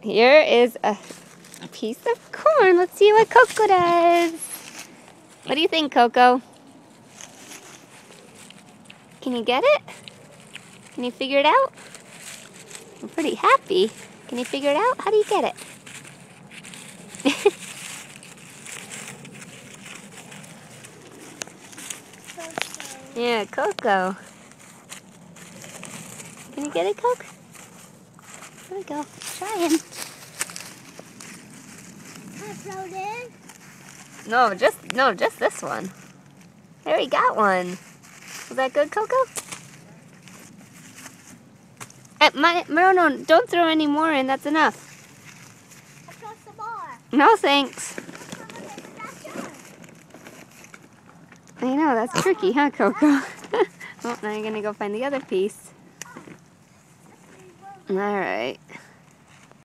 Here is a piece of corn. Let's see what Coco does. What do you think, Coco? Can you get it? Can you figure it out? I'm pretty happy. Can you figure it out? How do you get it? Yeah, Coco. Can you get it, Coco? There we go. Trying. No, just this one. There, we got one. Was that good, Coco? No, don't throw any more in. That's enough. I throw some more. No, thanks. I know, that's tricky, huh, Coco? Oh, now you're gonna go find the other piece. All right.